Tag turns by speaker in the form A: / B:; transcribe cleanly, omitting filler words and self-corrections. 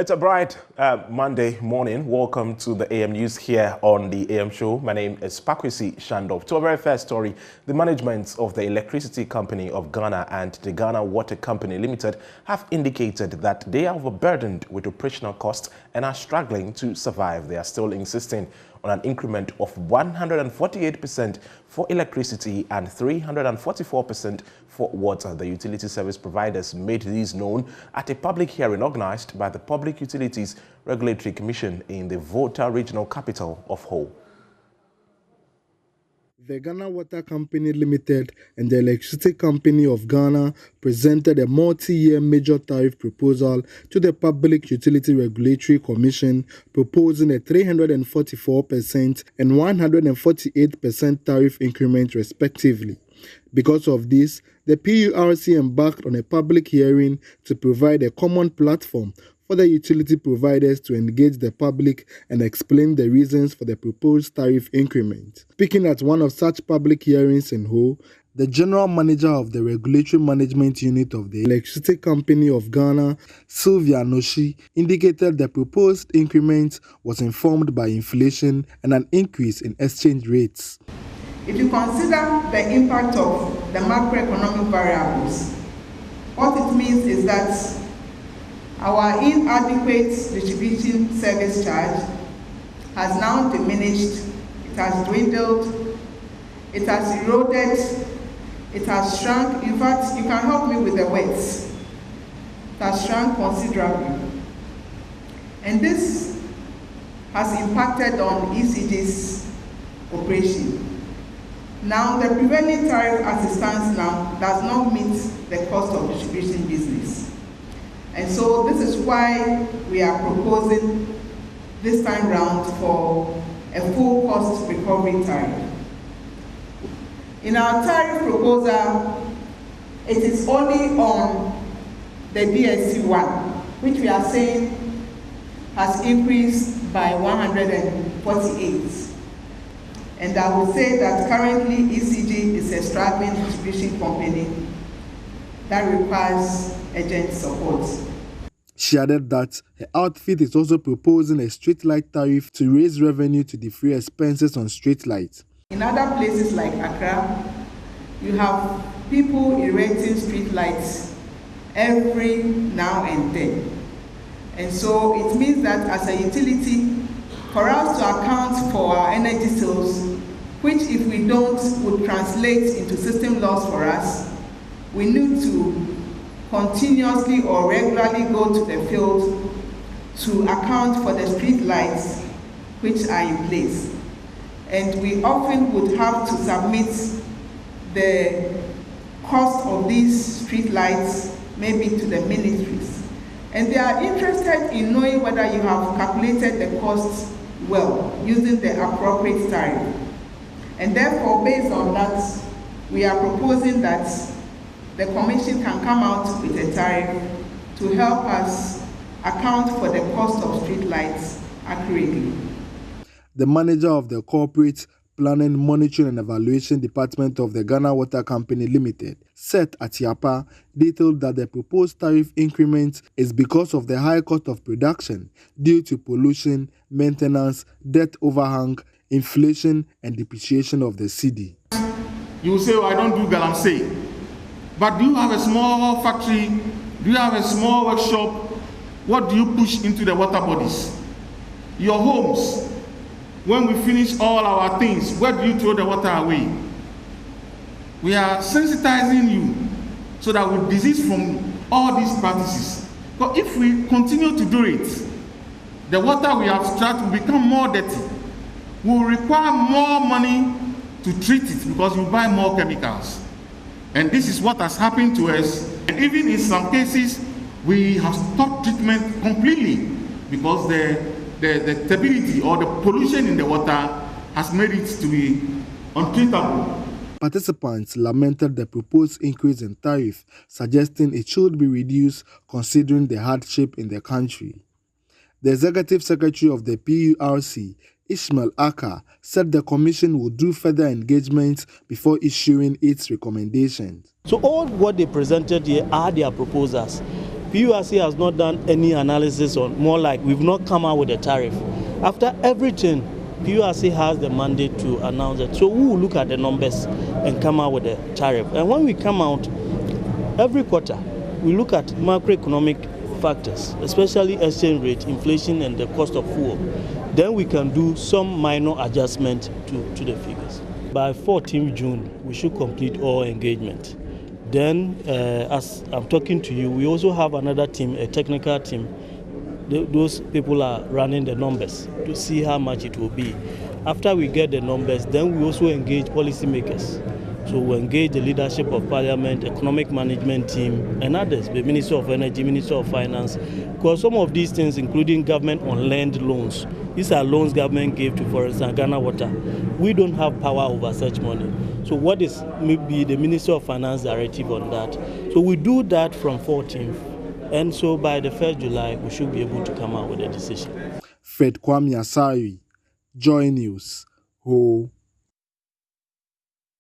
A: It's a bright Monday morning. Welcome to the AM News here on the AM Show. My name is Pakwisi Shandov. To our very first story, the management of the Electricity Company of Ghana and the Ghana Water Company Limited have indicated that they are overburdened with operational costs and are struggling to survive. They are still insisting on an increment of 148% for electricity and 344% for water. The utility service providers made these known at a public hearing organized by the Public Utilities Regulatory Commission in the Volta regional capital of Ho.
B: The Ghana Water Company Limited and the Electricity Company of Ghana presented a multi-year major tariff proposal to the Public Utility Regulatory Commission, proposing a 344% and 148% tariff increment respectively. Because of this, the PURC embarked on a public hearing to provide a common platform for the utility providers to engage the public and explain the reasons for the proposed tariff increment. Speaking at one of such public hearings in Ho, the General Manager of the Regulatory Management Unit of the Electricity Company of Ghana, Sylvia Noshi, indicated the proposed increment was informed by inflation and an increase in exchange rates.
C: If you consider the impact of the macroeconomic variables, what it means is that our inadequate distribution service charge has now diminished, it has dwindled, it has eroded, it has shrunk. In fact, you can help me with the words. It has shrunk considerably. And this has impacted on ECG's operation. Now, the prevailing tariff as it stands now does not meet the cost of distribution business. And so this is why we are proposing this time round for a full cost recovery tariff. In our tariff proposal, it is only on the DSC1, which we are saying has increased by 148. And I would say that currently ECG is a struggling distribution company that requires urgent support.
B: She added that her outfit is also proposing a street light tariff to raise revenue to defray expenses on street lights.
C: In other places like Accra, you have people erecting street lights every now and then. And so it means that as a utility, for us to account for our energy sales, which if we don't would translate into system loss for us, we need to continuously or regularly go to the field to account for the street lights which are in place. And we often would have to submit the cost of these street lights maybe to the ministries. And they are interested in knowing whether you have calculated the costs well using the appropriate tariff. And therefore, based on that, we are proposing that the Commission can come out with a tariff to help us account for the cost of street lights accurately.
B: The manager of the Corporate Planning, Monitoring and Evaluation Department of the Ghana Water Company Limited, Seth Atiapa, detailed that the proposed tariff increment is because of the high cost of production due to pollution, maintenance, debt overhang, inflation and depreciation of the cedi.
D: You say, oh, I don't do galamsey. But do you have a small factory? Do you have a small workshop? What do you push into the water bodies? Your homes. When we finish all our things, where do you throw the water away? We are sensitizing you so that we desist from all these practices. But if we continue to do it, the water we abstract will become more dirty. We will require more money to treat it because we buy more chemicals. And this is what has happened to us. And even in some cases, we have stopped treatment completely because the turbidity or the pollution in the water has made it to be untreatable.
B: Participants lamented the proposed increase in tariff, suggesting it should be reduced considering the hardship in the country. The Executive Secretary of the PURC, Ishmael Aka, said the Commission will do further engagements before issuing its recommendations.
E: So all what they presented here are their proposals. PURC has not done any analysis on, more like we've not come out with a tariff. After everything, PURC has the mandate to announce it. So we will look at the numbers and come out with a tariff. And when we come out, every quarter, we look at macroeconomic factors, especially exchange rate, inflation, and the cost of fuel. Then we can do some minor adjustment to the figures. By 14th June, we should complete all engagement. Then, as I'm talking to you, we also have another team, a technical team. Those people are running the numbers to see how much it will be. After we get the numbers, then we also engage policymakers. So we engage the leadership of Parliament, economic management team, and others, the Minister of Energy, Minister of Finance, because some of these things, including government on land loans, these are loans government gave to, for instance, Ghana Water. We don't have power over such money. So what is maybe the Minister of Finance directive on that? So we do that from 14th. And so by the 1st July, we should be able to come out with a decision.
B: Fred Kwame Asari, JoyNews.